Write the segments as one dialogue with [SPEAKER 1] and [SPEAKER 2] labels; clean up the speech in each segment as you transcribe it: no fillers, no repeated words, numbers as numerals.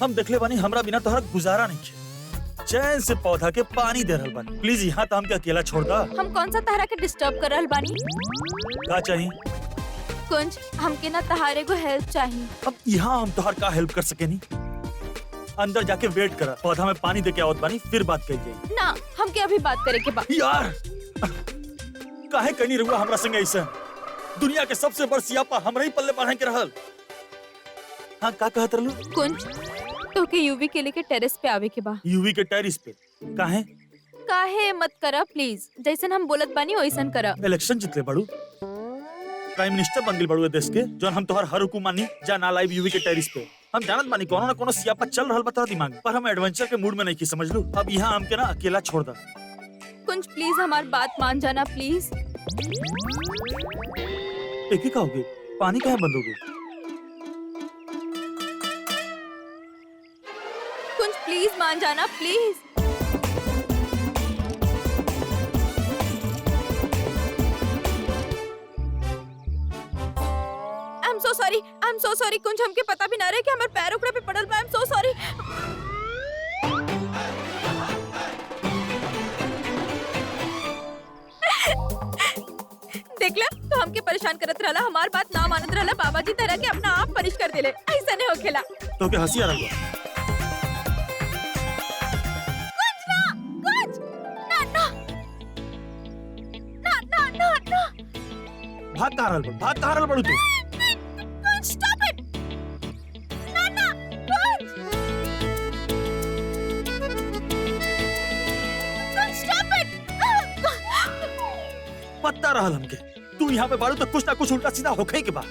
[SPEAKER 1] हम देखले बानी हमरा बिना तोहरा गुजारा नहीं है। चैन से पौधा के पानी दे रहल बानी, प्लीज यहाँ तो हमके अकेला छोड़ दा।
[SPEAKER 2] हम कौन सा तहरा के डिस्टर्ब कर रहल बानी?
[SPEAKER 1] का चाहिए?
[SPEAKER 2] कुंज, हमके ना तहारे को हेल्प चाहिए।
[SPEAKER 1] अब यहाँ हम तोहर का हेल्प कर सके नी? अंदर जाके वेट करा, पौधा में पानी दे के आवत बानी, फिर बात कही जाए।
[SPEAKER 2] ना, हमके अभी बात करे के बाद।
[SPEAKER 1] यार काहे कहीं नहीं रहुआ हमरा संगे ऐसा? दुनिया के सबसे बड़ सियापा हमरा ही पल्ले बांधे के रहल। हाँ का कहत रहलू?
[SPEAKER 2] कुंज, तो के यूवी के लेके टेरेस पे आवे के बा।
[SPEAKER 1] यूवी के टेरिस पे? काहे?
[SPEAKER 2] काहे मत करा प्लीज, जैसन हम बोलत बानी वैसन करा।
[SPEAKER 1] इलेक्शन जितले बड़ू, प्राइम मिनिस्टर बन गई बड़ू देश के, जो हम तोहर हर हुकुम मानी जा ना लाइव यूवी के टेरिस पे। हम जानत बानी कोनो ना कोनो सियापा चल रहल बता दिमाग में, पर हम एडवेंचर के मूड में नहीं की, समझ लू। अब यहाँ हमके ना अकेला छोड़ दा।
[SPEAKER 2] कुंज प्लीज हमार बात मान जाना प्लीज।
[SPEAKER 1] एक ही कहोगे, पानी काहे बंद हो गई?
[SPEAKER 2] कुंज प्लीज मान जाना please. I am so sorry कुंज, हमके पता भी ना रहे कि हमारे पैर उखड़े पे पड़ल बा। I am so sorry. देखला तो हमके परेशान करत रहला, हमार बात ना मानत रहला, बाबा जी तरह के अपना आप पनिश कर देले। ऐसा नहीं होखेला।
[SPEAKER 1] तो के हंसी आ रहा है?
[SPEAKER 2] कुंज ना, कुंज ना ना ना ना ना ना।
[SPEAKER 1] भाग कहाँ रहल बड़ू तू?
[SPEAKER 2] कुंज स्टॉप इट। ना ना कुंज, कुंज स्टॉप इट।
[SPEAKER 1] पता रहल हमके तू यहाँ पे बाड़ू तो कुछ ना कुछ उल्टा सीधा होखे के बा।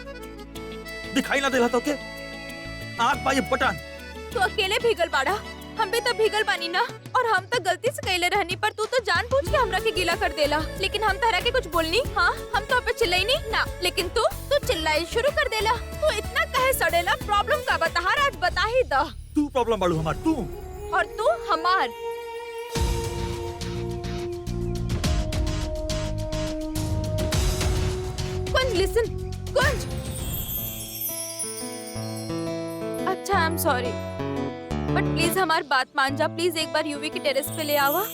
[SPEAKER 1] दिखाई ना देला तो के आग बा ये बटन।
[SPEAKER 2] तू अकेले भीगल बाड़ा, हम भी तो भीगल बानी ना। और हम तो गलती से कहले रहनी, पर तू तो जानबूझ के हमरा के गीला कर देला। लेकिन हम तरह के कुछ बोलनी, हाँ हम तो पे चिल्लाई नहीं ना, लेकिन तू चिल्लाई शुरू कर देला। तू इतना कहे सड़ेला, प्रॉब्लम का बता, आज बता ही दा।
[SPEAKER 1] तू प्रॉब्लम बाड़ू हमार, तू
[SPEAKER 2] और तू हमार। कुंज लिसन, कुंज। अच्छा I am sorry, but please हमारी बात मान जा। प्लीज एक बार यूवी के टेरेस पे ले आवा।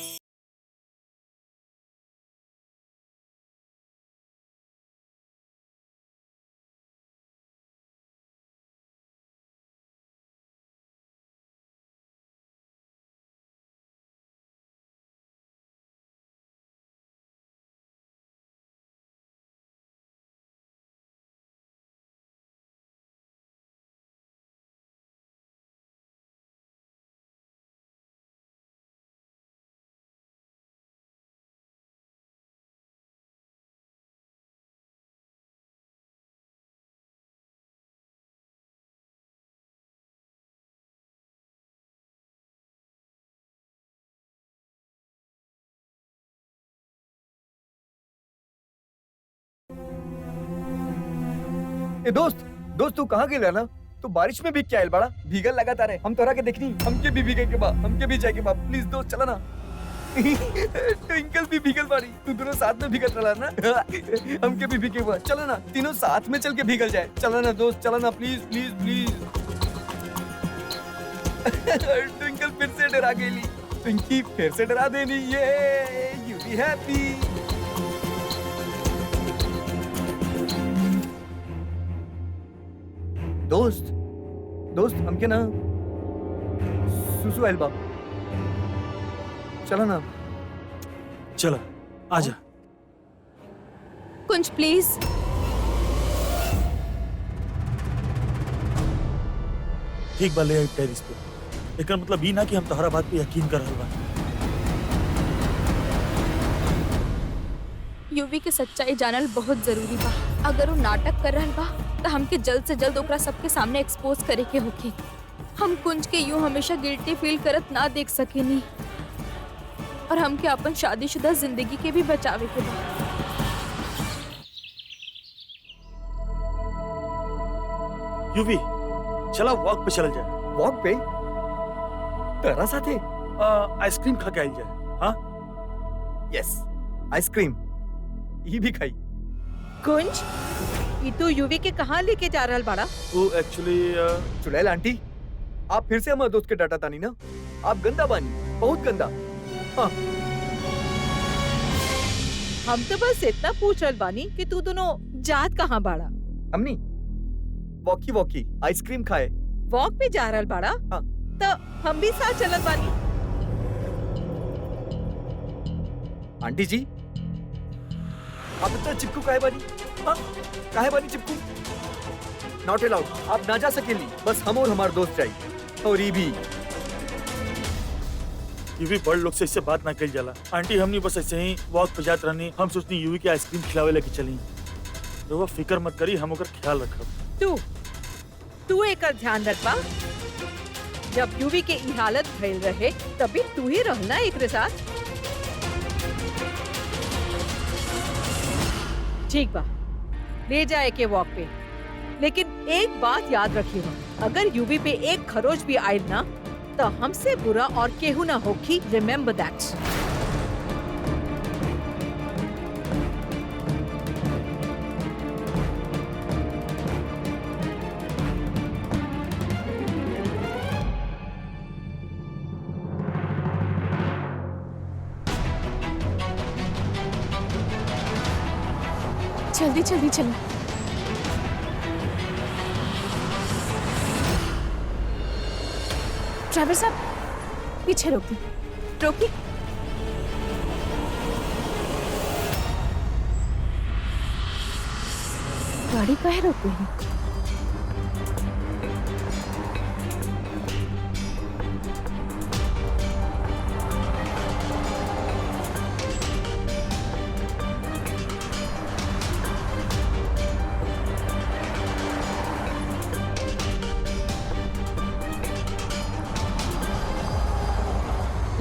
[SPEAKER 3] ए दोस्त तू कहाँ गेला ना? तू बारिश में भीग के आयल बड़ा, भीगल लगातार है। हम तोरा के देखनी, हमके भी भीगे के बा, हमके भी जाए के बा। प्लीज दोस्त चला ना। ट्विंकल भी भीगल बाड़ी, तू दोनों साथ में भीगल रहा ना। हमके भी भीगे बा, चला ना, तीनों साथ में चल के भीगल जाए। चला ना दोस्त, चला ना प्लीज प्लीज प्लीज। ट्विंकल फिर से डरा गेली, ट्विंकी फिर से डरा देनी। ये यू बी हैप्पी। दोस्त हमके ना सुसु आइल बा, चला ना।
[SPEAKER 1] चला आजा।
[SPEAKER 2] कुंज प्लीज।
[SPEAKER 1] ठीक बा, ले आई टेरिस पे। एकर मतलब ई ना कि हम तोहरा बात पे यकीन कर रहल बानी।
[SPEAKER 2] यूवी के सच्चाई जानल बहुत जरूरी बा। अगर वो नाटक कर रहल बा तो हमके जल्द से जल्द ओकरा सबके सामने एक्सपोज करे के होके। हम कुंज के यूं हमेशा गिल्टी फील करत ना देख सकेनी, और हमके अपन शादीशुदा जिंदगी के भी बचावे के बा।
[SPEAKER 1] यूवी चला वॉक पे चल जाए।
[SPEAKER 3] वॉक पे तेरा साथे?
[SPEAKER 1] आइसक्रीम खा के आइल जाए। हाँ
[SPEAKER 3] यस, आइसक्रीम ये भी खाई।
[SPEAKER 4] कुंज, ये तू यूवी के कहाँ लेके जा रहल बाड़ा?
[SPEAKER 1] वो एक्चुअली
[SPEAKER 3] चुड़ैल आंटी, आप फिर से हमारे दोस्त के डाटा तानी ना। आप गंदा बानी, बहुत गंदा। हाँ,
[SPEAKER 4] हम तो बस इतना पूछ रहे बानी कि तू दोनों जात कहाँ बाड़ा।
[SPEAKER 3] हमनी वॉकी वॉकी आइसक्रीम खाए।
[SPEAKER 4] वॉक पे जा रहल बाड़ा।
[SPEAKER 3] हाँ।
[SPEAKER 4] तो हम भी साथ चलत बानी।
[SPEAKER 3] आंटी जी, आप इतना चिपकू काहे बानी? हाँ, काहे बानी चिपकू? नॉट अलाउड, आप ना जा सकेली। बस हम और हमारे दोस्त चाहिए। और ये
[SPEAKER 1] भी बड़ लोग से इससे बात ना कल जाला। आंटी हमनी बस ऐसे ही वॉक पे जात रहनी, हम सोचनी यूवी के आइसक्रीम खिलावे लेके चली। तो वो फिक्र मत करी, हम ओकर ख्याल रखब।
[SPEAKER 4] तू एक ध्यान रखबा। जब यूवी के ई हालत भइल रहे तभी तू ही रहना एकरे साथ। ठीक बा, ले जाए के वॉक पे। लेकिन एक बात याद रखियो, अगर यूवी पे एक खरोच भी आयल ना तो हमसे बुरा और केहू ना होखी। Remember that.
[SPEAKER 2] जल्दी जल्दी चलो। ड्राइवर साहब पीछे रोकी, रोकी। गाड़ी काहे रोक गई?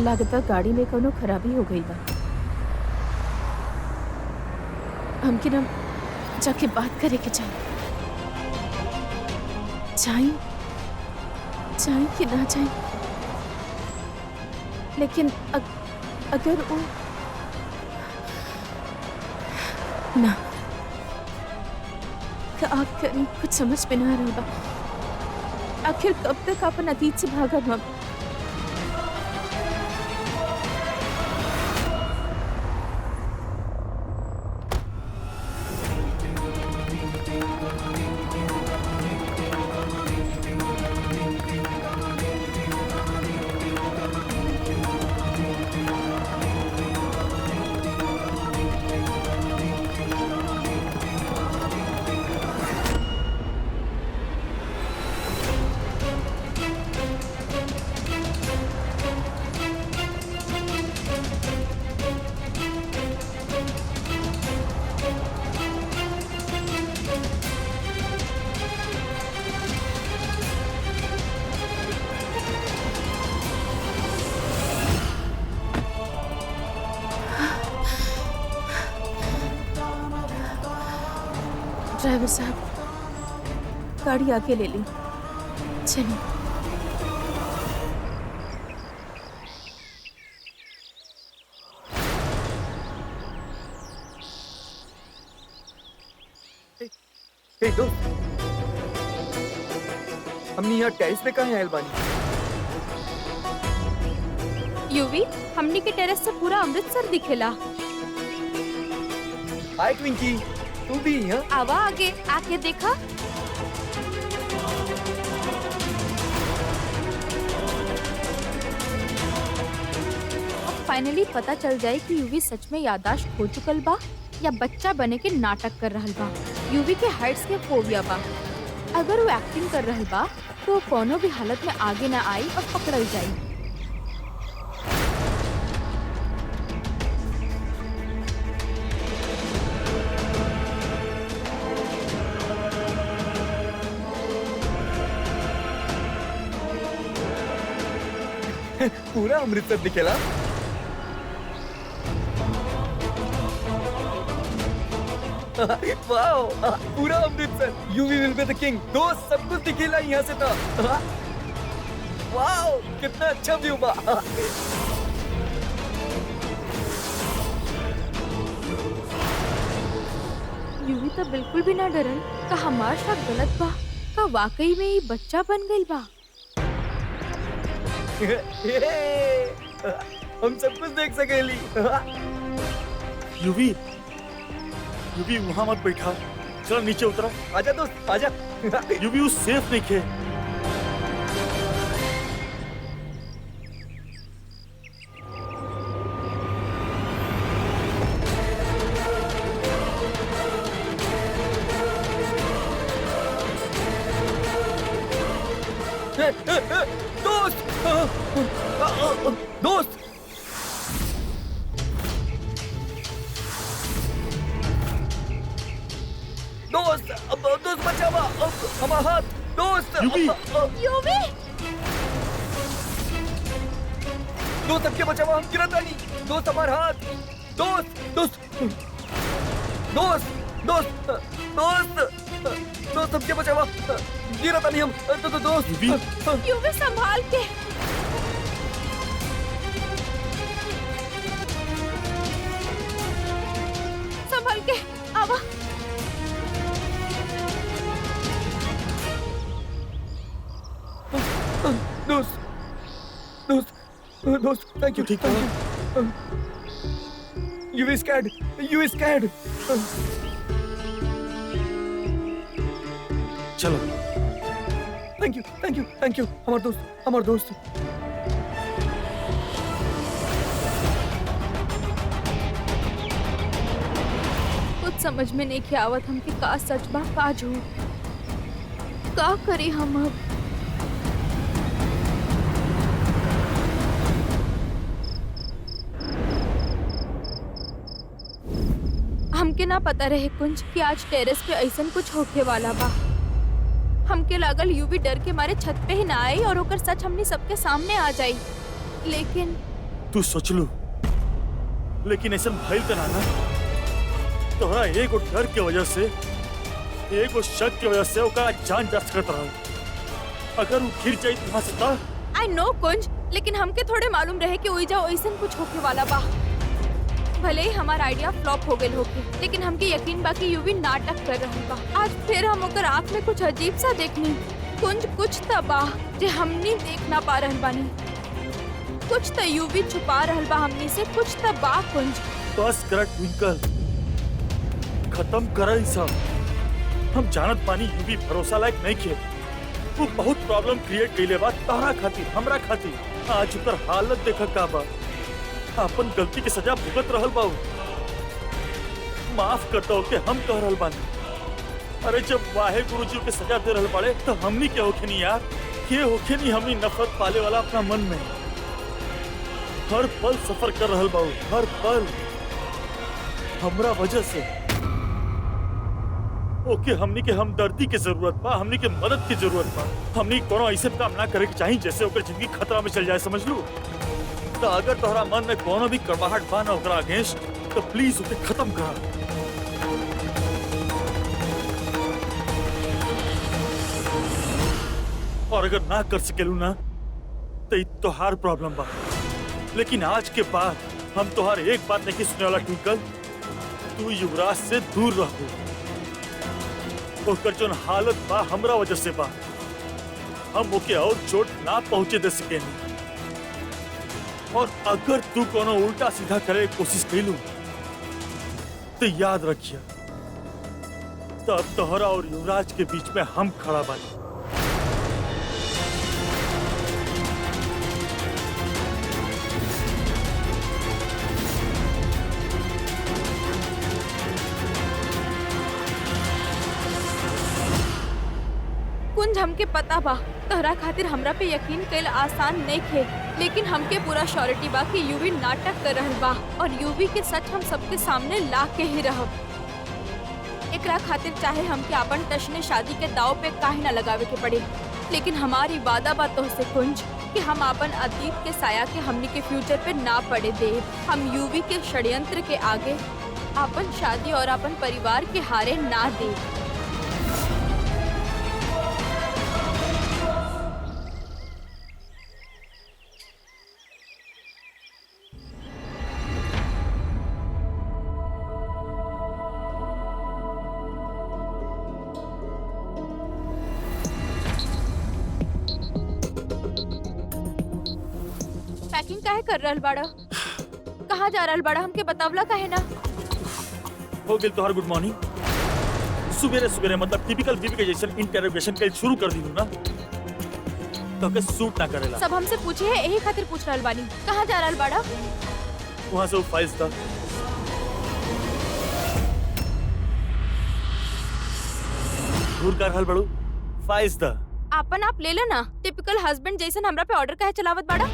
[SPEAKER 2] लगता गाड़ी में कोनो खराबी हो गई बा। हमके ना जाके बात करे के चाहिए कि ना चाहिए। लेकिन अगर वो ना क्या करी, कुछ समझ में ना रही बा। आखिर कब तक अपन अतीत से भागब हम? ड्राइवर साहब गाड़ी आगे ले ली, चलिए।
[SPEAKER 3] हे दोस्त, हमने यहाँ टेरेस पे कहाँ है अलबानी?
[SPEAKER 2] यूवी, हमनी के टेरेस से पूरा अमृतसर दिखेला।
[SPEAKER 3] हाय ट्विंकी, तू भी यहाँ?
[SPEAKER 2] आवा आगे, आके देखा। अब फाइनली पता चल जाए कि यूवी सच में याददाश्त खो चुकल बा या बच्चा बने के नाटक कर रहल बा। यूवी के हाइट्स के फोबिया बा। अगर वो एक्टिंग कर रहल बा तो कोनो भी हालत में आगे ना आई और पकड़ल जाई।
[SPEAKER 3] पूरा अमृतसर दिखेला। वाओ, पूरा Amritsar. UV will be the king. दोस्त, सब कुछ दिखेला यहाँ से था। वाओ, कितना अच्छा व्यू बा।
[SPEAKER 2] यूवी तो बिल्कुल भी ना डरल। का हमार साथ गलत बा? का वाकई में ही बच्चा बन गई बा?
[SPEAKER 3] हम सब कुछ देख सकेली।
[SPEAKER 1] यूवी यूवी वहां मत बैठा, चला नीचे उतरा।
[SPEAKER 3] आजा दोस्त आजा।
[SPEAKER 1] यूवी वो सेफ नहीं खे।
[SPEAKER 3] दोस्त दोस्त दोस्त दोस्त बचावा हमारा हाथ दोस्त।
[SPEAKER 1] यूवी!
[SPEAKER 2] यूवी
[SPEAKER 3] दोस्त सबके बचावा, हम गिरत रानी। दोस्त हमारा हाथ दोस्त दोस्त दोस्त दोस्त दोस्त दोस्त सबके बचावा, गिरत रानी हम। दोस्त
[SPEAKER 1] यूवी!
[SPEAKER 2] यूवी संभाल के। संभाल के आवा।
[SPEAKER 3] दोस्त दोस्त दोस्त थैंक यू
[SPEAKER 1] ठीक
[SPEAKER 3] thank you. You is scared, you is scared.
[SPEAKER 1] चलो
[SPEAKER 3] thank you thank you thank you हमारा दोस्त हमारा दोस्त।
[SPEAKER 2] कुछ समझ में नहीं किया आवत हमके का सच बा का झूठ। का करी हम अब? हमके ना पता रहे कुंज कि आज टेरेस पे ऐसन कुछ होके वाला बा। हमके लागल यूवी डर के मारे छत पे ही ना आई और ओकर सच हमनी सबके सामने आ जाई, लेकिन
[SPEAKER 1] तू सोच लू, लेकिन ऐसा भइल त ना तोहरा एगो डर के वजह से, एगो शक के वजह से ओकरा जान जा सकत रहा। अगर वो गिर जाई वहां से ता
[SPEAKER 2] आई नो कुंज, लेकिन हमके थोड़े मालूम रहे कि ओइजा ओइसन कुछ होके वाला बा। भले ही हमारा आइडिया फ्लॉप हो गइल होके, लेकिन हमके यकीन बा कि यूवी नाटक कर रहल बा। आज फिर हम ओकर आँख में कुछ अजीब सा देखनी। कुंज कुछ त बा जे हमनी देख ना पा रहल बानी। कुछ त यूवी छुपा रहल बा हमनी से, कुछ त बा कुंज।
[SPEAKER 1] बस कर ट्विंकल, खत्म कर ई सब। हम जानत पानी यूवी भरोसा लायक नहीं खे। वो बहुत प्रॉब्लम क्रिएट कइले बा तारा खातिर, हमरा खातिर। आज ओकर हालत देख का बा। अपन गलती के सजा भुगत रहल बा। माफ कर दो के हम कह रहल बानी। अरे जब वाहे गुरुजी के सजा दे रहल बाड़े तो हमनी के होखे नहीं यार, के होखे नहीं हमनी नफरत पाले वाला अपना मन में। हर पल सफर कर रहल बाऊ, हर पल हमरा वजह से। ओके हमनी के हमदर्दी के जरूरत बा, हमनी के मदद की जरूरत बा। हमनी कोनो ऐसे काम ना करे के चाहिए जैसे ओकर जिंदगी खतरा में चल जाए, समझ लू। तो अगर तोहरा मन में कोनो भी कड़वाहट बा ना ओकरा अगेंस्ट, तो प्लीज उसे खत्म करा। और अगर ना कर सकेलू ना तो ई तोहार प्रॉब्लम बा। लेकिन आज के बाद हम तोहार एक बात नहीं सुने वाला ट्विंकल। तू युवराज से दूर रहो। ओकर जोन हालत बा हमरा वजह से बा। हम ओके और चोट ना पहुंचे दे सके। और अगर तू कोनो उल्टा सीधा करे कोशिश कैलू तो याद रखिए तब तोहरा और युवराज के बीच में हम खड़ा बानी।
[SPEAKER 2] कुंज हमके पता बा तहरा खातिर हमरा पे यकीन कईल आसान नहीं थे, लेकिन हमके पूरा श्योरिटी बा कि यूवी नाटक कर रहल बा और यूवी के सच हम सबके सामने ला के ही रहब। एकरा खातिर चाहे हमके अपन टशने शादी के दाव पे काहे ना लगावे के पड़े, लेकिन हमारी वादा बा तोहसे कुंज कि हम अपन अतीत के साया के हमनी के फ्यूचर पे ना पड़े दे। हम यूवी के षड्यंत्र के आगे अपन शादी और अपन परिवार के हारे ना दे। काहे कर रहल बाड़ा? कहाँ जा रहल बाड़ा? हमके बतावला काहे ना?
[SPEAKER 1] हो गेल तोहर गुड मॉर्निंग। सुबेरे सुबेरे मतलब टिपिकल बीबी के जैसे इंटरोगेशन कल शुरू कर दी ना, तो के सूट ना करेला।
[SPEAKER 2] सब हमसे पूछे है, यही खातिर पूछ रहल बानी। कहाँ जा रहल बाड़ा?
[SPEAKER 1] वहाँ से वो फाइल्स था। दूर कर हल बड़ू फाइल्स था।
[SPEAKER 2] आपन आप ले लो ना। टिपिकल हस्बैंड जैसन हमरा पे ऑर्डर काहे चलावत बाड़ा?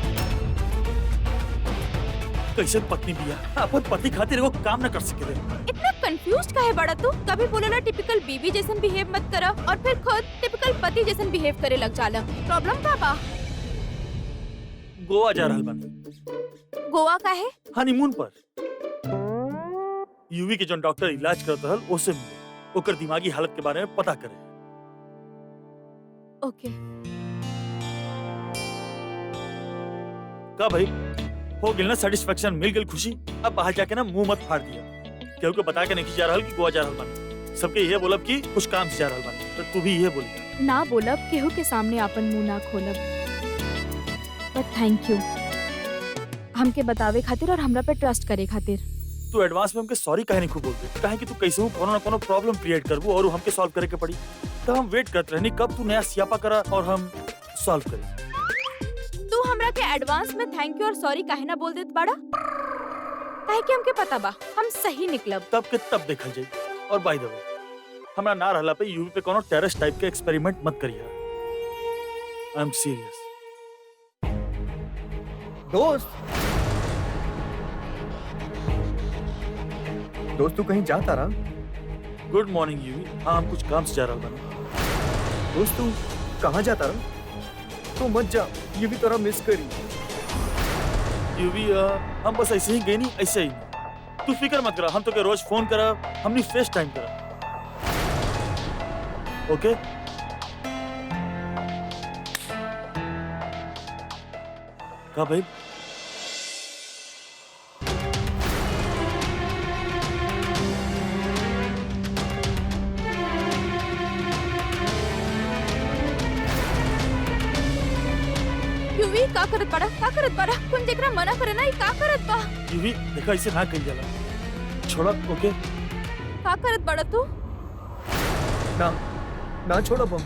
[SPEAKER 1] कैसे पत्नी बिया अपन पति खातिर वो काम न कर सके।
[SPEAKER 2] इतना कंफ्यूज्ड काहे बाड़ा तू? कभी बोलेला टिपिकल बीवी जैसन बिहेव मत करा और फिर खुद टिपिकल पति जैसन बिहेव करे लग जाला। प्रॉब्लम का बा?
[SPEAKER 1] गोवा जा रहल बानी।
[SPEAKER 2] गोवा काहे?
[SPEAKER 1] हनीमून पर। यूवी के जो डॉक्टर इलाज करत रहल ओसे मिले, ओकर दिमागी हालत के बारे में पता करे।
[SPEAKER 2] ओके।
[SPEAKER 1] का भाई हो गेल ना सेटिस्फेक्शन, मिल गेल खुशी। अब बाहर जाके ना मुंह मत फाड़ दिया। केहू के बता के नहीं जा रहल कि गोवा जा रहल बानी। सबके ये बोलब कि कुछ काम से जा रहल बानी, तो तू भी ये बोली
[SPEAKER 2] ना बोलब, केहू के सामने अपन मुंह ना खोलब। बट थैंक यू हमके बतावे खातिर और हमरा पे ट्रस्ट करे खातिर।
[SPEAKER 1] तू एडवांस में हमके सॉरी काहे नहीं खूब बोलते? काहे कि तू कैसे हूँ कोनो ना कोनो प्रॉब्लम क्रिएट करबू और हमके सॉल्व करे के पड़ी। तो हम वेट करते रहनी कब तू नया सियापा करा और हम सॉल्व करें।
[SPEAKER 2] तू हमरा के एडवांस में थैंक यू और सॉरी काहे ना बोल देत बाड़ा? काहे कि हमके पता बा हम सही निकलब।
[SPEAKER 1] तब के तब देखल जाई। और बाय द वे हमरा ना रहला पे यूवी पे कोनो टेररिस्ट टाइप के एक्सपेरिमेंट मत करिया। I am serious.
[SPEAKER 3] दोस्त तू कहीं जाता रहा?
[SPEAKER 1] Good morning UV. हाँ हम कुछ काम से जा रहा बानी।
[SPEAKER 3] दोस्त तू कहाँ जाता रहा? तू मत जा, ये भी तेरा मिस करी।
[SPEAKER 1] यूवी हम बस ऐसे ही गए नहीं, ऐसे ही। तू फिक्र मत करा, हम तो के रोज फोन करा, हमने फेस टाइम करा। ओके का भाई?
[SPEAKER 2] यूवी का करत बाड़ा? का करत बाड़ा? कुछ जेकरा मना करे ना, ई का करत बा?
[SPEAKER 1] यूवी देखा इसे ना कही जाला। छोड़ा। ओके
[SPEAKER 2] का करत बाड़ा तू?
[SPEAKER 3] ना ना छोड़ अब हम।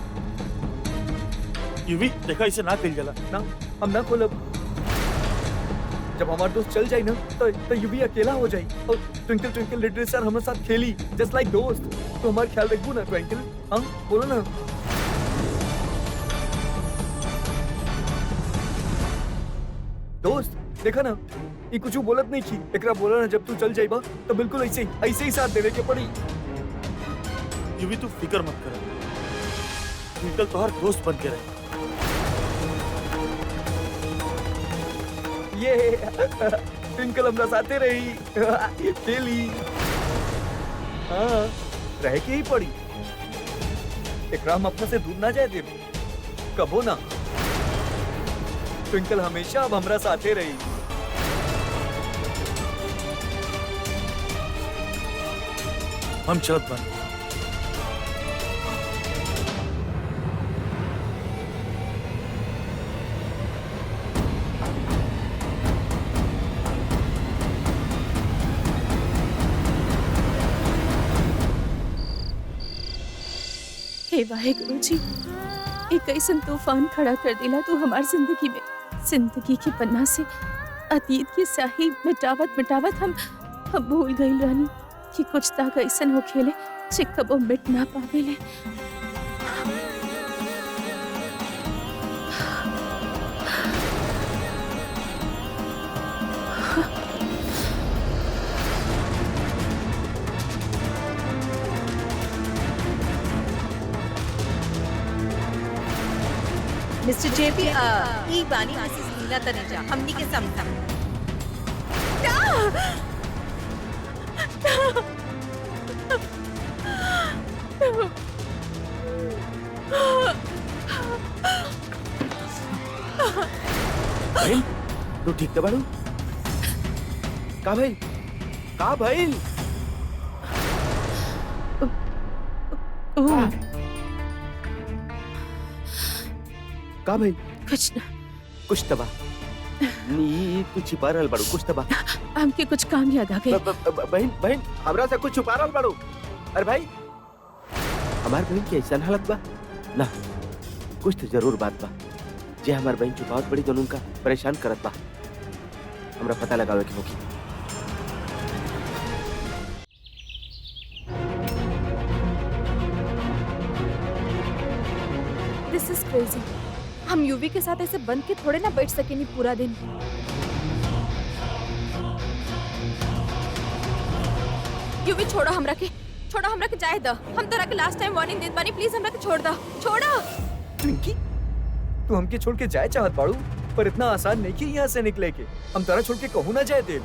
[SPEAKER 1] यूवी देखा इसे ना कही जाला।
[SPEAKER 3] ना हम ना खोलब। जब हमारा दोस्त चल जाए ना तो यू भी अकेला हो जाए। और ट्विंकल ट्विंकल लिटिल स्टार हमारे साथ खेली जस्ट लाइक दोस्त। तो हमारा ख्याल रखबू ना ट्विंकल? हाँ बोलो ना। दोस्त देखा ना, ये कुछ बोलत नहीं की। एकरा बोला ना जब तू चल जाइबा तो बिल्कुल ऐसे ही साथ देवे के पड़ी।
[SPEAKER 1] यूवी तू फिक्र मत कर, ट्विंकल तो हर दोस्त बन के रहे।
[SPEAKER 3] ये ट्विंकल हमरा साथे रही खेली। हाँ रह के ही पड़ी। एकरा हम अपने से दूर ना जाए देव कबो ना। ट्विंकल हमेशा अब हमरा साथे रही।
[SPEAKER 1] हम चलत बन।
[SPEAKER 5] हे वाहेगुरु जी, एक ऐसा तूफान खड़ा कर दिला तू हमार जिंदगी में। जिंदगी के पन्ना से अतीत की स्याही मिटावत मिटावत हम भूल गई रानी कि कुछ तक ऐसा हो खेले जे कबो मिट ना पावेले।
[SPEAKER 4] मिस्टर जेपी ई बानी मिसेस नीला तनेजा हमनी के समझा।
[SPEAKER 3] भाई तू ठीक तो बाड़ू? का भाई? का भाई? का भाई?
[SPEAKER 5] कुछ ना।
[SPEAKER 3] कुछ तबा
[SPEAKER 6] नी तू छिपा रहल बाड़ू कुछ तबा।
[SPEAKER 5] हमके कुछ काम याद आ गई।
[SPEAKER 6] बहन बहन हमरा से कुछ छुपा रहल बाड़ू। अरे भाई हमार बहन की ऐसा हालत बा ना, कुछ तो जरूर बात बा जे हमार बहन छुपावत बड़ी दोनों का परेशान करत बा। हमरा पता लगावे के होगी।
[SPEAKER 2] दिस इज क्रेजी। हम यूवी के साथ ऐसे बंद के थोड़े ना बैठ सकेनी पूरा दिन। यूवी छोड़ो हमरा के जाए द। हम तोरा के लास्ट टाइम वार्निंग देत बानी, प्लीज हमरा के छोड़ द। छोड़ो।
[SPEAKER 3] ट्विंकी तू हमके छोड़ के जाए चाहत बाड़ू, पर इतना आसान नहीं कि यहाँ से निकले के। हम तारा छोड़ के कहूँ ना जाए देव।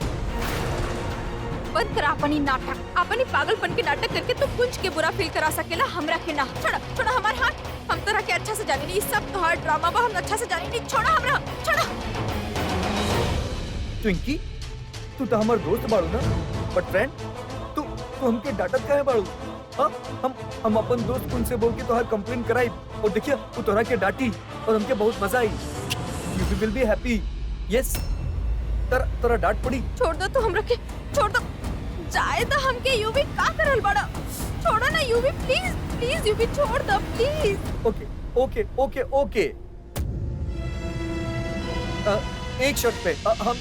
[SPEAKER 2] बंद कर अपनी नाटक, अपनी पागलपन के नाटक करके तू कुछ के बुरा फील करा सकेला, हमरा के ना। छोड़ा हमार हाथ। हम तोरा के अच्छा से जानी नहीं, सब तोहार ड्रामा बा, हम अच्छा से जानी नहीं। छोड़ा हमरा, छोड़ा।
[SPEAKER 3] ट्विंकी तू तो हमार दोस्त बाड़ू ना, बट फ्रेंड तू हमके डांटत काहे बाड़ू? हाँ हम अपन दोस्त उनसे बोल के तोहार कंप्लेन कराई और देखिए वो तोरा के डांटी और हमके बहुत मजा आई। You will be happy. Yes तोरा डांट पड़ी।
[SPEAKER 2] छोड़ दो तू हमरा के, छोड़ दो। जाए तो हमके यूवी का करल बड़ा। छोड़ो ना यूवी, प्लीज यूवी छोड़ दो प्लीज।
[SPEAKER 3] ओके एक शर्त पे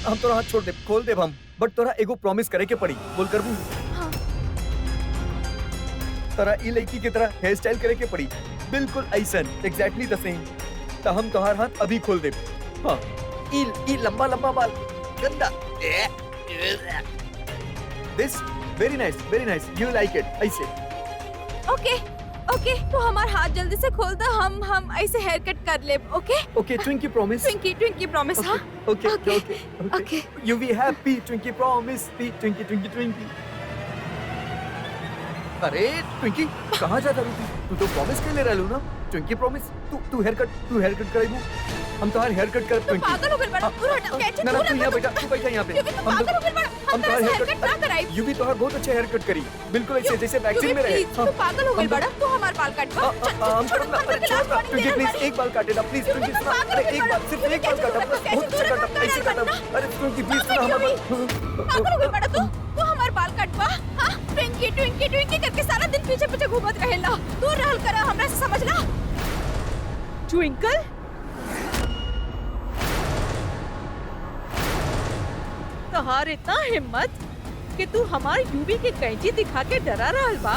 [SPEAKER 3] हम तोरा हाथ छोड़ दे, खोल देब हम, बट तोरा एगो प्रॉमिस करे के पड़ी। बोल करबू?
[SPEAKER 2] हाँ।
[SPEAKER 3] तोरा ई लड़की की तरह हेयर स्टाइल करे के पड़ी, बिल्कुल ऐसन, एग्जैक्टली द सेम। तो हम तोहार हाथ अभी खोल देब। हाँ ई लंबा बाल, गंदा। This very nice, you like it. ऐसे
[SPEAKER 2] ओके तो हमार हाथ जल्दी से खोल दो, हम ऐसे हेयर कट कर ले। Okay
[SPEAKER 3] Twinkie promise.
[SPEAKER 2] Twinkie promise. हाँ
[SPEAKER 3] okay you be happy. Twinkie promise. Twinkie. अरे ट्विंकी कहाँ जाता रही? तू तो प्रॉमिस के ले रहा ना। Twinkie promise. तू हेयर कट कराइबू? हम तो हेयर कट कर। ट्विंकी
[SPEAKER 2] पागल हो गए बड़ा। तू हट कैसे?
[SPEAKER 3] ना तू यहाँ बैठा, तू बैठा यहाँ पे।
[SPEAKER 2] पागल हो गए बड़ा। हम तो हेयर कट ना कराई।
[SPEAKER 3] यू भी तो बहुत अच्छा हेयर कट करी, बिल्कुल ऐसे जैसे वैक्सीन में रहे।
[SPEAKER 2] तू पागल हो गए बड़ा। तू हमार बाल काटवा।
[SPEAKER 3] हम छोड़ ना, अरे छोड़ ना ट्विंकी, प्लीज एक बाल काटे ना प्लीज। ट्विंकी सुना, अरे एक बाल, सिर्फ एक बाल काटा, बहुत अच्छा काटा, ऐसे काटा। अरे ट्विंकी प्लीज सुना हमारा।
[SPEAKER 2] पागल हो गए बड़ा तू हमार बाल काटवा। हां ट्विंकी करके सारा दिन पीछे घूमत रहेला। तू रहल करा हमरा से, समझ ला।
[SPEAKER 4] ट्विंकल तोहार इतना हिम्मत कि तू हमार यूवी के कैंची दिखा के डरा रहल बा?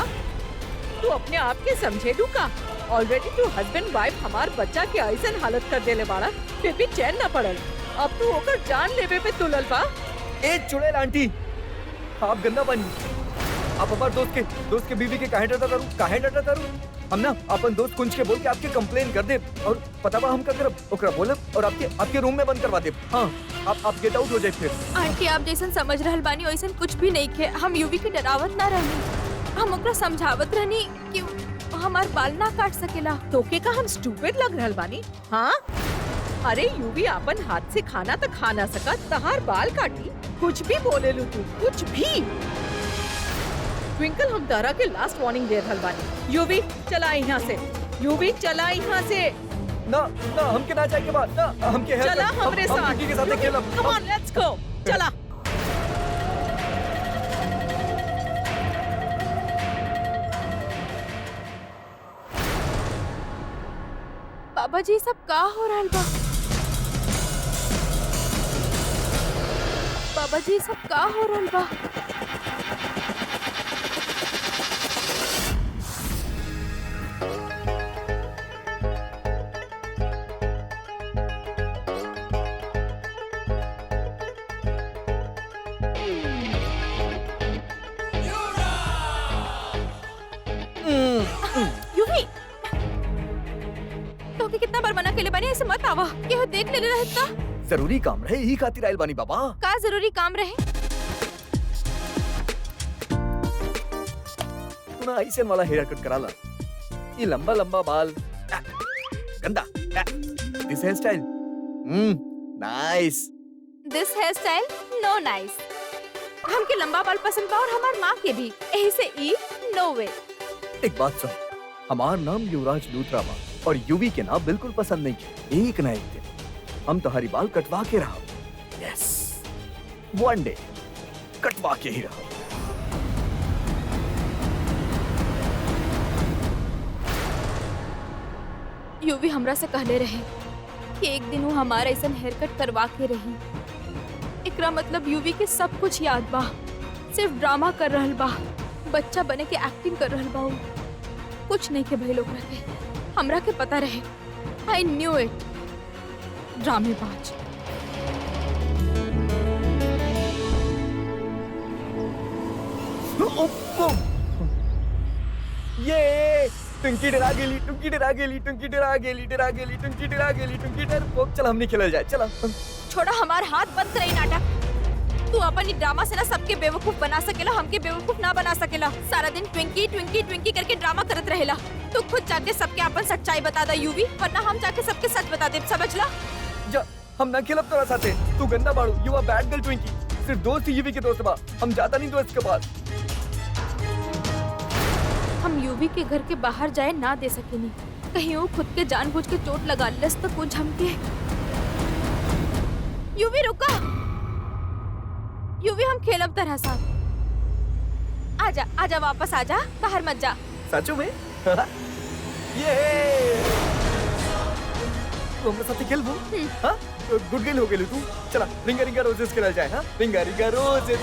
[SPEAKER 4] तू अपने आप के समझेलू का? ऑलरेडी तू हस्बैंड वाइफ हमार बच्चा के ऐसन हालत कर देले बाड़ा, फिर भी चैन न पड़ल। अब तू ओकर जान लेवे पे तुलल बा।
[SPEAKER 3] ए चुड़ैल आंटी, आप गंदा बनी। आप हमारे दोस्त के बीवी के काहे डरता तारू? हम ना अपन दोस्त कुंज के बोल के आपके कंप्लेन कर दे, और पता बा हम का करब? ओकरा बोलब और आपके रूम में बंद करवा दे। हाँ आप गेट आउट हो जाए फिर।
[SPEAKER 2] आंटी आप जैसन समझ रहल बानी वैसन कुछ भी नहीं खे। हम यूवी के डरावत ना रहनी, हम ओकरा समझावत रहनी कि हमार बाल ना काट सकेला।
[SPEAKER 4] तोके का हम स्टूपिड लग रहल बानी? हाँ अरे यूवी अपन हाथ से खाना तो खा ना सका, तहार बाल काटी? कुछ भी बोले लू तू, कुछ भी। ट्विंकल हम तारा के लास्ट वार्निंग दे रहल बानी। यूवी चला यहाँ से, यूवी चला यहाँ से।
[SPEAKER 3] ना हमके ना जाए के बाद ना, हमके हेयर
[SPEAKER 4] चला
[SPEAKER 3] कट,
[SPEAKER 4] हमरे
[SPEAKER 3] हम
[SPEAKER 4] साथ।
[SPEAKER 3] ट्विंकी के साथ खेलब।
[SPEAKER 4] कम ऑन लेट्स गो, चला।
[SPEAKER 2] बाबा जी सब का हो रहल बा? बाबा जी सब का हो रहल बा? यूवी तो कितना बार मना केले बानी ऐसे मत आवा। केहू देख ले रहता।
[SPEAKER 3] जरूरी काम रहे, यही खातिर आइल बानी बाबा।
[SPEAKER 2] का जरूरी काम रहे?
[SPEAKER 3] तू ना ऐसे वाला हेयर कट कराला, ये लंबा बाल, गंदा। दिस हेयर स्टाइल नाइस।
[SPEAKER 2] दिस हेयर स्टाइल नो नाइस। हमके लंबा बाल पसंद बा और हमार माँ के भी, यही से ई नो वे।
[SPEAKER 3] एक बात सुन, हमार नाम युवराज लूथरा बा और यूवी के नाम बिल्कुल पसंद नहीं किया। एक ना एक दिन हम तुम्हारी बाल कटवा के रहा। वन डे कटवा के ही रहा।
[SPEAKER 2] यूवी हमरा से कहले रहे कि एक दिन वो हमारा ऐसा हेयर कट करवा के रही। एकरा मतलब यूवी के सब कुछ याद बा, सिर्फ ड्रामा कर रहल बा, बच्चा बने के एक्टिंग कर रहल बा। कुछ नहीं के भाई लोग रहे, हमरा के पता रहे। आई न्यू इट, ड्रामेबाज।
[SPEAKER 3] ये टुंकी डरा गेली, टुंकी डरा गेली, टुंकी डरा गेली, डरा गेली, टुंकी डरा गेली, टुंकी डर। चल हमने खेलल जाए, चला।
[SPEAKER 2] छोड़ा हमार हाथ, बंद करे नाटक। तू अपन ड्रामा से ना सबके बेवकूफ बना सकेला, हमके बेवकूफ ना बना सकेला। सारा दिन ट्विंकी ट्विंकी ट्विंकी करके ड्रामा करत रहेला। तू खुद जाके सबके अपन सच्चाई बता दा यूवी, वरना हम जाके सबके सच बता दे, समझला?
[SPEAKER 3] जा हम ना खेलब तोरा साथे। तू गंदा बाड़ू, you are bad girl Twinkie. सिर्फ दोस्त ही यूवी के दोस्त बा, हम जाता नहीं दोस्त के पास।
[SPEAKER 2] हम यूवी के घर के बाहर जाए ना दे सकेनी, कहीं वो खुद के जानबूझ के चोट लगा लस तो कुछ हमके। यूवी रुका, यूवी हम खेलब तरह साथ। आजा आजा, वापस आजा, बाहर मत जा।
[SPEAKER 3] सचो में? ये तू हमारे साथ खेल बो? हाँ? गुड गर्ल हो गेली तू। चला रिंगा रिंगा रोजेस खेला जाए। हाँ, रिंगा रिंगा रोजेस।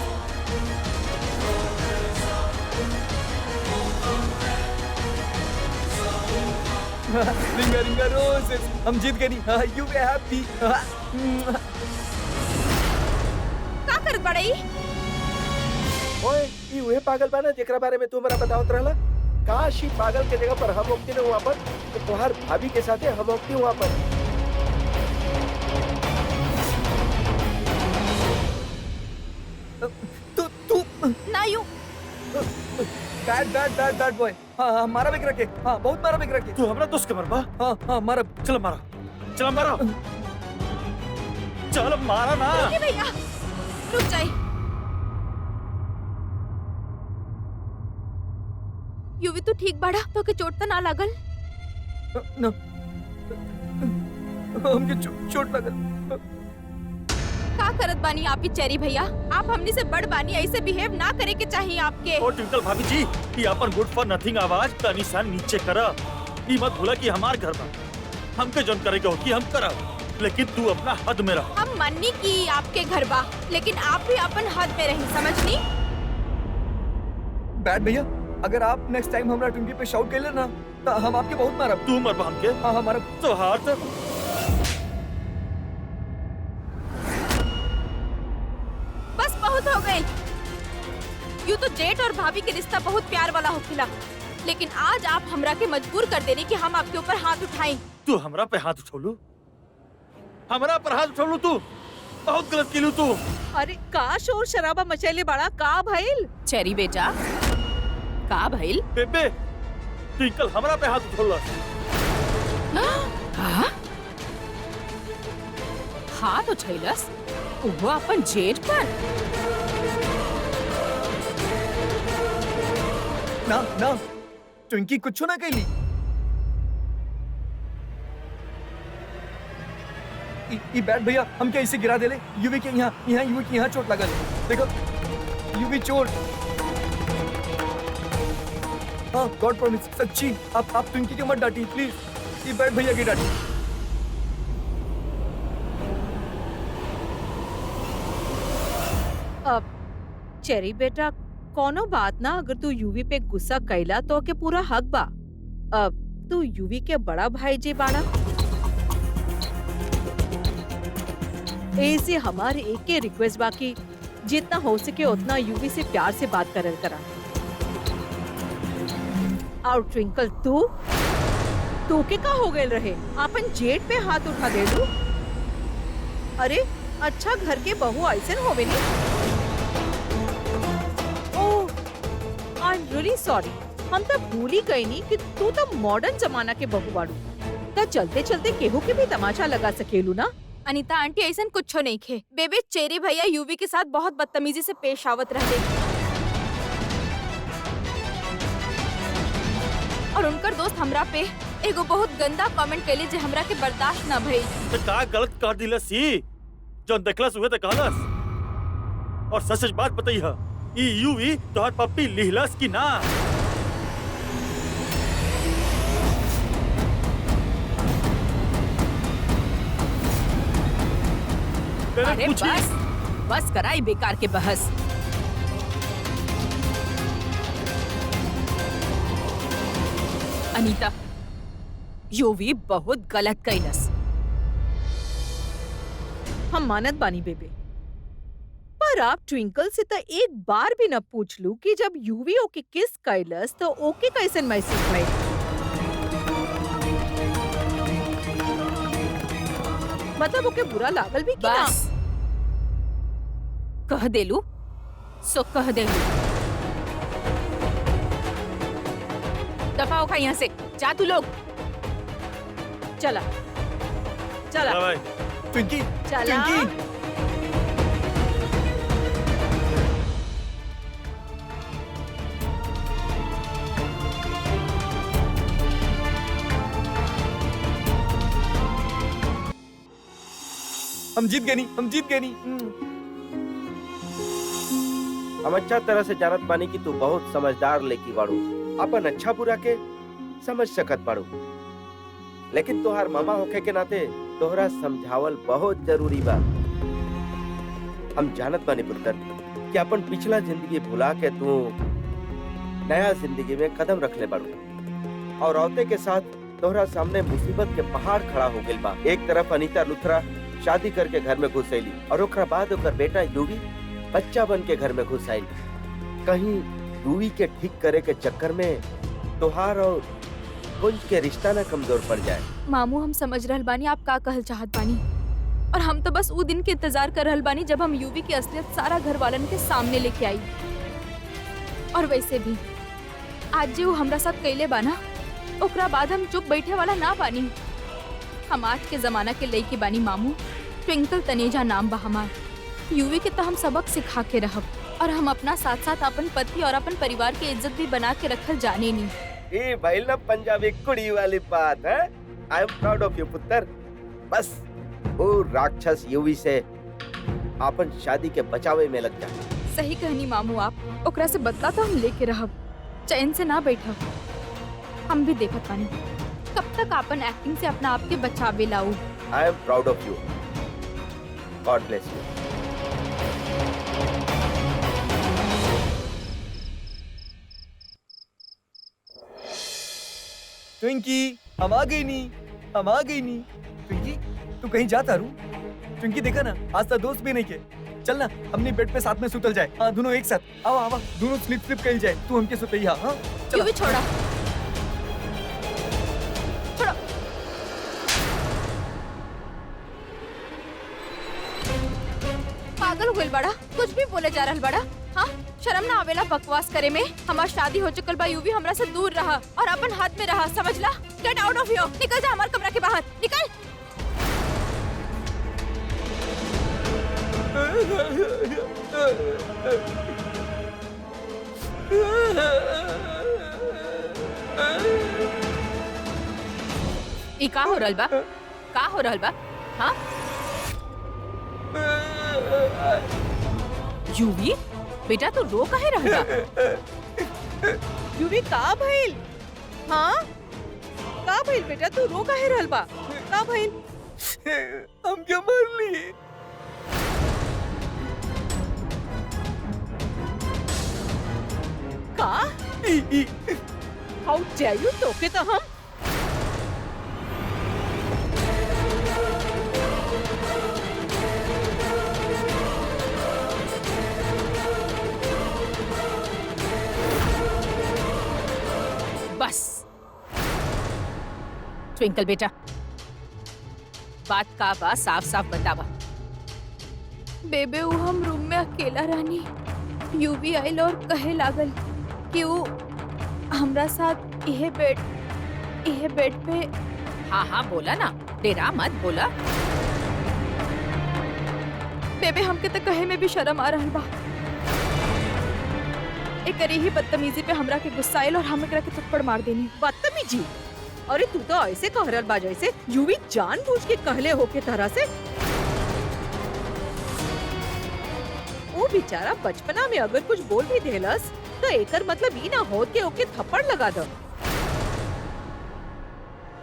[SPEAKER 3] रिंगा रिंगा रोजेस, हम जीत गए। हाँ, यू बी हैप्पी।
[SPEAKER 2] का करत बड़ई?
[SPEAKER 6] ओए ई उहे पागल बा ना जेकरा बारे में तू हमरा बतावत रहला। काश ई पागल के जगह पर हम होती ना वहाँ पर, तो तोहार भाभी के साथे हम होती वहाँ पर।
[SPEAKER 3] तू
[SPEAKER 2] ना you
[SPEAKER 3] bad bad bad bad boy. हाँ हाँ, मारा बिक रखे। हाँ, बहुत मारा बिक रखे।
[SPEAKER 1] तू हमरा दोस्त के मरबा?
[SPEAKER 3] हाँ हाँ, मारा।
[SPEAKER 1] चल मारा, चल मारा, चल मारा ना।
[SPEAKER 2] ये भैया रुक जाए। यूवी तू ठीक बाड़ा? तो के चोट तो ना लागल?
[SPEAKER 3] ना, हमके चोट लगल।
[SPEAKER 2] का करत बानी आप ही चेरी भैया? आप हमनी से बड़ बानी, ऐसे बिहेव ना करे के चाहिए आपके।
[SPEAKER 1] ओ ट्विंकल भाभी जी, ये अपन गुड फॉर नथिंग आवाज का निशान नीचे करा। ये मत भूला कि हमार घर बा, हमके जन करे के हो कि हम करा, लेकिन तू अपना हद में रह।
[SPEAKER 2] हम मन्नी की आपके घर बा, लेकिन आप भी अपन हद में रही, समझनी?
[SPEAKER 3] बैड भैया, अगर आप नेक्स्ट टाइम हमरा टुंकी पे शाउट कर लेना तो हम आपके बहुत मारब।
[SPEAKER 1] तू मरबा हमके?
[SPEAKER 3] हाँ हाँ, मारब।
[SPEAKER 1] तो हार तो
[SPEAKER 2] बस बहुत हो गई। यूँ तो जेठ और भाभी के रिश्ता बहुत प्यार वाला होखेला, लेकिन आज आप हमरा के मजबूर कर देने कि हम आपके ऊपर हाथ उठाएं।
[SPEAKER 1] तू हमरा पे हाथ उठोलू, हमरा पर हाथ उठोलू, तू बहुत गलत किलू तू।
[SPEAKER 4] अरे का शोर शराबा मचैले बड़ा, का भइल?
[SPEAKER 5] चेरी बेटा, का भइल?
[SPEAKER 1] बेबे ट्विंकल हमरा पे हाथ उठोला।
[SPEAKER 5] हाँ? हाथ उठैलस? वो अपन जेठ पर?
[SPEAKER 3] ना ना, ट्विंकी कुछ ना कैली। ई बैड भैया हम क्या इसे गिरा देले? यूवी के यहाँ यूवी के यहाँ चोट लगल। देखो यूवी चोट। हाँ, गॉड प्रॉमिस, सच्ची। आप ट्विंकी के मत डांटी प्लीज, ई बैड भैया की डांटी।
[SPEAKER 4] अब चेरी बेटा, कोनो बात ना, अगर तू यूवी पे गुस्सा कैला तो के पूरा हक बा। अब तू यूवी के बड़ा भाई जे बाड़ा, ऐसे हमारे एक के रिक्वेस्ट बाकी जितना हो सके उतना यूवी से प्यार से बात करल करा। और ट्विंकल तू के का हो गए रहे? अपन जेठ पे हाथ उठा दे दू? अरे अच्छा, घर के बहू ऐसे होवे नहीं। आई एम रियली सॉरी, हम तो भूल ही गए नहीं कि तू तो मॉडर्न जमाना के बहू बाड़ू। तो चलते चलते केहू के भी तमाशा लगा सकेलू ना।
[SPEAKER 2] अनीता आंटी ऐसा कुछ नहीं खे। बेबे चेरी भैया यूवी के साथ बहुत बदतमीजी से पेश आवत रहे और उनकर दोस्त हमरा पे एगो बहुत गंदा कमेंट कैले जे हमरा के बर्दाश्त न भई।
[SPEAKER 1] तो का गलत कर दिलस? ही जो देखलस उहे तो कहलस। और सच सच बात बताई है ई यूवी तोहर पप्पी लिहलस की ना।
[SPEAKER 7] अरे बस बस कराई बेकार के बहस। अनीता, यूवी बहुत गलत कैलस।
[SPEAKER 4] हम मानत बानी बेबे, पर आप ट्विंकल से तो एक बार भी न पूछ लू कि जब यूवी ओके किस कैलस तो ओके कैसन महसूस भइल। मतलब ओके बुरा लागल भी कि ना?
[SPEAKER 7] बस कह देलू सो कह देलू। दफा हो खा यहाँ से, जा तू लोग।
[SPEAKER 4] चला चला
[SPEAKER 1] भाई
[SPEAKER 3] ट्विंकी
[SPEAKER 4] चला।
[SPEAKER 3] ट्विंकी हम जीत गए नहीं, हम जीत गए नहीं।
[SPEAKER 6] हम अच्छा तरह से जानत बानी कि तू बहुत समझदार लेकी बाड़ू, अपन अच्छा बुरा के समझ सकत बाड़ू, लेकिन तोहार मामा होखे के नाते तोहरा समझावल बहुत जरूरी बा। हम जानत बानी पुत्र कि अपन पिछला जिंदगी भुला के तू नया जिंदगी में कदम रखले बाड़ू, और औते के साथ तोहरा सामने मुसीबत के पहाड़ खड़ा हो गइल बा। एक तरफ अनीता लुथरा शादी करके घर में घुस आईली, और ओकरा बाद ओकर बेटा यूवी बच्चा बन के घर में घुस आईली। कहीं यूवी के ठीक करे के चक्कर में तोहार और कुंज के रिश्ता न कमजोर पड़ जाए।
[SPEAKER 2] मामू हम समझ रहल बानी आप का कहल चाहत बानी, और हम तो बस उ दिन के इंतजार कर रहल बानी जब हम यूवी की असलियत सारा घर वालन के सामने लेके आई। और वैसे भी आज जो हमरा साथ कैले बाना ओकरा बाद हम चुप बैठे वाला ना बानी। हम आज के जमाना के लड़की बानी मामू। ट्विंकल तनेजा नाम बा हमार। यूवी के तो हम सबक सिखा के रहब, और हम अपना साथ साथ अपन पति और अपन परिवार की इज्जत भी बना के रखल जाने नहीं।
[SPEAKER 6] ए भाई ना पंजाबी कुड़ी वाली बात है। आई एम प्राउड ऑफ यू पुत्र। बस वो राक्षस यूवी से अपन शादी के बचावे में लग जा।
[SPEAKER 2] सही कहनी मामू आप। ओकरा से बदला तो हम लेके रहब, चैन से ना बैठब। हम भी देखत बानी कब तक अपन एक्टिंग से अपना आप के बचावे लाऊ।
[SPEAKER 6] I am proud of you. God bless you.
[SPEAKER 3] Twinkie हम आ गई नहीं, हम आ गई नहीं। ट्विंकी तू कहीं जाता रू? ट्विंकी देखा ना, आज तक दोस्त भी नहीं के। चल ना अपनी बेड पे साथ में सुतल जाए। हाँ दोनों एक साथ। आओ आवा दोनों स्लिप स्लिप कहीं जाए। तू हमके सुतई। हाँ हाँ चल।
[SPEAKER 2] यूवी छोड़ा छोड़ा। पागल हो गइल बड़ा, कुछ भी बोले जा रहल बड़ा। हाँ शर्म ना आवेला बकवास करे में। हमार शादी हो चुकल बा, यूवी हमरा से दूर रहा और अपन हाथ में रहा, समझला? गेट आउट ऑफ हियर। निकल जा हमार कमरा के बाहर, निकल।
[SPEAKER 7] ई का हो रहल बा? का हो रहल बा? हाँ यूवी बेटा तू रो काहे रहल बा?
[SPEAKER 4] यूवी का भइल? हाँ का भइल बेटा, तू रो काहे रहल बा? का भइल?
[SPEAKER 3] हम क्या मर लिए?
[SPEAKER 4] का? हाउ डेयर यू? तोके तो हम
[SPEAKER 7] बस ट्विंकल बेटा बात का बा साफ साफ बतावा।
[SPEAKER 2] बेबे वो हम रूम में अकेला रहनी, यूवी आइल और कहे लागल कि वो हमरा साथ इहे बेड पे।
[SPEAKER 7] हाँ हाँ बोला ना, डेरा मत बोला।
[SPEAKER 2] बेबे हमके तो कहे में भी शर्म आ रहल बा। एक ही बदतमीजी पे हमरा के गुस्सा आइल और हम एकरा के थप्पड़ मार देनी।
[SPEAKER 4] बदतमीजी? अरे तू तो ऐसे कह रहल बा जैसे यूवी जानबूझ के कहले हो के तरह से। ओ वो बेचारा बचपना में अगर कुछ बोल भी देलस तो एकर मतलब ई ना होत के ओके थप्पड़ लगा दो।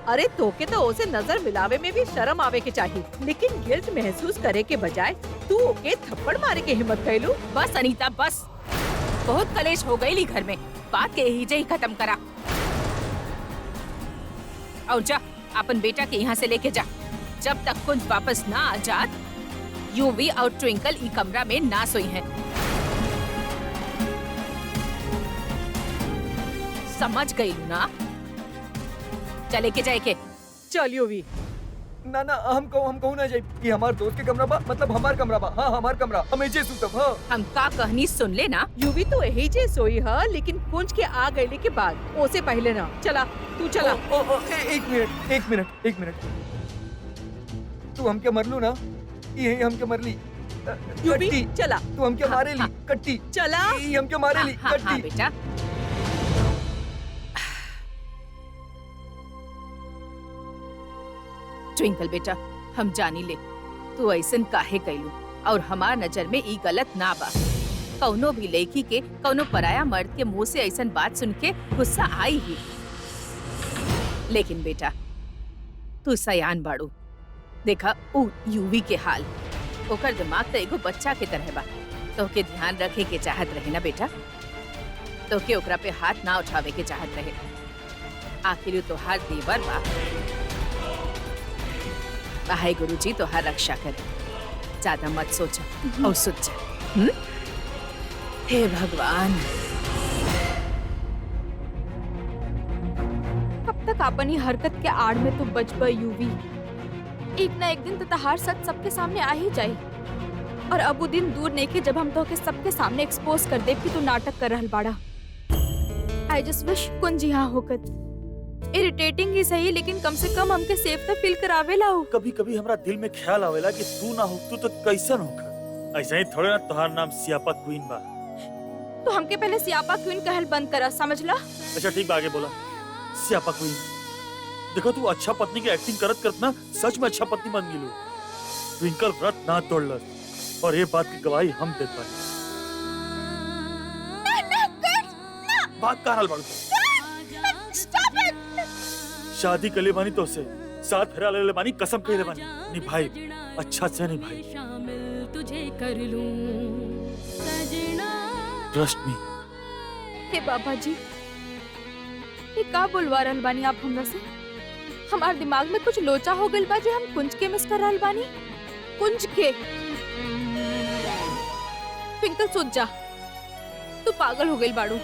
[SPEAKER 4] अरे तोके तो ओसे नजर मिलावे में भी शर्म आवे के चाहिए, लेकिन गिल्ट महसूस करे के बजाय तू ओके थप्पड़ मारे के हिम्मत कैलू।
[SPEAKER 7] बस अनीता बस, बहुत कलेश हो गई ली घर में, बात के ही जे ही खत्म करा। और जा अपन बेटा के यहाँ से लेके जा, जब तक कुंज वापस ना आ जात यूवी और ट्विंकल ई कमरा में ना सोई हैं। समझ गई ना? चले के जाए के
[SPEAKER 4] चलियो भी
[SPEAKER 3] ना ना हम कहू ना जाए कि हमार दोस्त के कमरा बा, मतलब हमार कमरा बा। हाँ हमार कमरा, हम एजे सुतब। हाँ
[SPEAKER 7] हम का कहनी सुन ले ना।
[SPEAKER 4] यूवी तो यही जे सोई है, लेकिन कुंज के आ गए के बाद ओसे पहले ना। चला तू चला।
[SPEAKER 3] एक मिनट तू हमके मरलू ना, यही हमके मरली
[SPEAKER 4] यूवी
[SPEAKER 3] कट्टी।
[SPEAKER 4] चला
[SPEAKER 3] तू हमके
[SPEAKER 7] हाँ,
[SPEAKER 3] मारे ली
[SPEAKER 7] हाँ।
[SPEAKER 3] कट्टी,
[SPEAKER 4] चला।
[SPEAKER 3] यही हमके मारे ली
[SPEAKER 7] हाँ, हाँ,
[SPEAKER 3] कट्टी।
[SPEAKER 7] बेटा ट्विंकल बेटा, हम जानी ले तू ऐसन काहे कैलू, और हमार नजर में ई गलत ना बा। कौनो भी लड़की के कौनो पराया मर्द के मुंह से ऐसन बात सुन के गुस्सा आई ही, लेकिन बेटा तू सयान बाड़ू। देखा ऊ यूवी के हाल, ओकर दिमाग तो एगो बच्चा के तरह बा। तो के ध्यान रखे के चाहत रहे ना बेटा, तो के ओकरा पे हाथ ना उठावे के चाहत रहे। आखिर तो हाथ देवर बा। हाय गुरुजी तोहार रक्षा करे, ज्यादा मत सोचा और सोच जा। हे भगवान,
[SPEAKER 2] कब तक अपन ही हरकत के आड़ में तू बचबा यूवी? एक ना एक दिन तो तहार सच सबके सामने आ ही जाई। और अब वो दिन दूर नहीं के जब हम तो के सबके सामने एक्सपोज कर दे कि तू नाटक कर रहल बाड़ा। आई जस्ट विश कुंज यहाँ होकर। इरिटेटिंग ही सही, लेकिन कम से कम हमके सेफ तो फील करावेला हो।
[SPEAKER 1] कभी कभी हमरा दिल में ख्याल आवेला कि तू ना हो तू तो कैसन होगा। ऐसा ही थोड़े ना तोहार नाम सियापा क्वीन बा।
[SPEAKER 2] तो हमके पहले सियापा क्वीन कहल बंद करा, समझला?
[SPEAKER 1] अच्छा ठीक बा, आगे बोला। सियापा क्वीन, देखो तू अच्छा पत्नी की एक्टिंग करत करत ना सच में अच्छा पत्नी बन गिलू। ट्विंकल व्रत ना तोड़लस, और ये बात की गवाही हम देत बानी। बात का हाल बाड़ू? शादी कर ले बानी तो से साथ फेरा ले बानी, कसम कह बानी निभाई, अच्छा से निभाई। Trust me.
[SPEAKER 2] हे बाबा जी, ये का बोलवा रहल बानी आप हमरा से? हमार दिमाग में कुछ लोचा हो गइल बा जे हम कुंज के मिस कर रहल बानी। कुंज के ट्विंकल सोच जा, तू पागल हो गइल बाड़ू।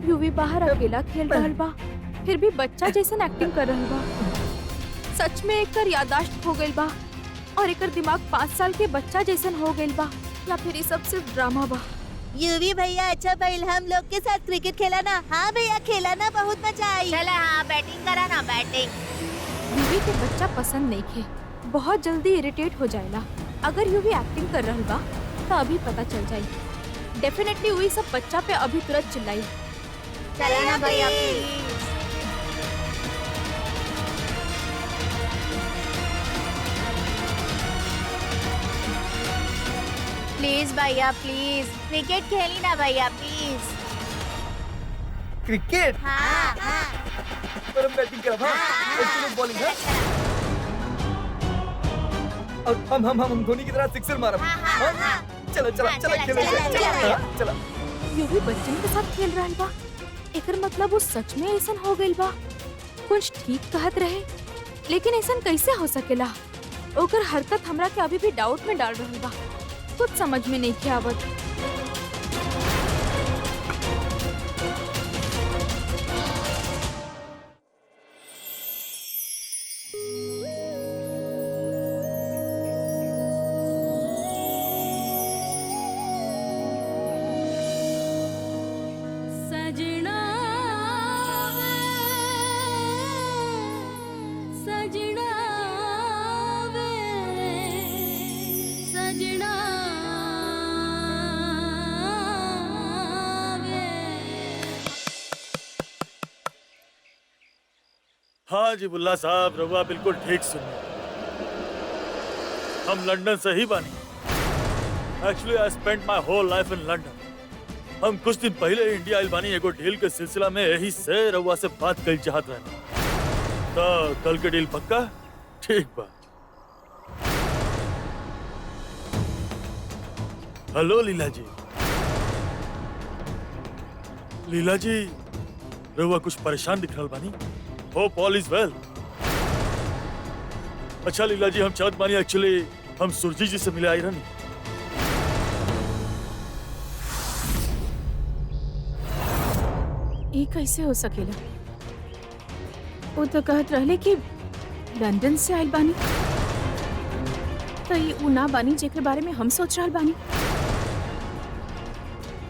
[SPEAKER 2] यूवी बाहर अकेला खेल रहल बा, फिर भी बच्चा जैसन एक्टिंग कर रहल बा। सच में एकर यादाश्त हो गइल बा, और एकर दिमाग 5 साल के बच्चा जैसन हो गइल बा, या फिर ये सब सिर्फ ड्रामा बा।
[SPEAKER 8] यूवी भैया अच्छा पहले हम लोग के साथ क्रिकेट खेला ना। हाँ भैया खेला ना, बहुत मजा आई। चला हाँ बैटिंग करा ना, बैटिंग।
[SPEAKER 2] यूवी के बच्चा पसंद नहीं खे, बहुत जल्दी इरिटेट हो जाएला। अगर यूवी एक्टिंग कर रहल बा तो अभी पता चल जाई। डेफिनेटली वही सब बच्चा पे अभी तुरंत चिल्लाई।
[SPEAKER 8] चला ना भैया प्लीज भैया प्लीज क्रिकेट खेली ना भैया प्लीज।
[SPEAKER 3] क्रिकेट
[SPEAKER 8] हाँ हाँ
[SPEAKER 3] पर हम बैटिंग करब। हाँ और तुम लोग बॉलिंग। हाँ और हम धोनी की तरह सिक्सर मारब। हाँ चलो चलो चलो खेलो चलो।
[SPEAKER 2] यूवी बच्चन के साथ खेल रहल बा, एकर मतलब वो सच में ऐसन हो गइल बा। कुछ ठीक कहत रहे, लेकिन ऐसन कैसे हो सकेला? ओकर हरकत हमरा के अभी भी डाउट में डाल रहल बा। कुछ समझ में नहीं के आवत।
[SPEAKER 8] सजना
[SPEAKER 1] हाँ जी बुल्ला साहब, रउआ बिल्कुल ठीक सुनिए। हम लंदन से ही बानी। एक्चुअली आई स्पेंट माय होल लाइफ इन लंदन। हम कुछ दिन पहले इंडिया आइल बानी एगो डील के सिलसिला में, यही से रउआ से बात कल चाहत रहनी। तो कल के डील पक्का? ठीक बा। हेलो लीला जी। लीला जी, रउआ कुछ परेशान दिख रहल बानी। Hope all is well. अच्छा लीला जी, हम चलत बानी। एक्चुअली हम सुरजी जी से मिले आई रहनी।
[SPEAKER 5] ये कैसे हो सकेला? वो तो कहत रहले कि लंदन से आइल बानी। तो ये उ ना बानी जेकर बारे में हम सोच रहल बानी।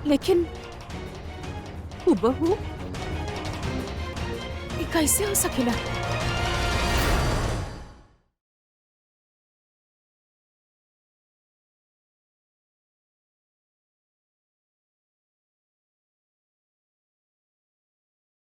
[SPEAKER 5] लेकिन हुबहू ये कैसे हो सकेला?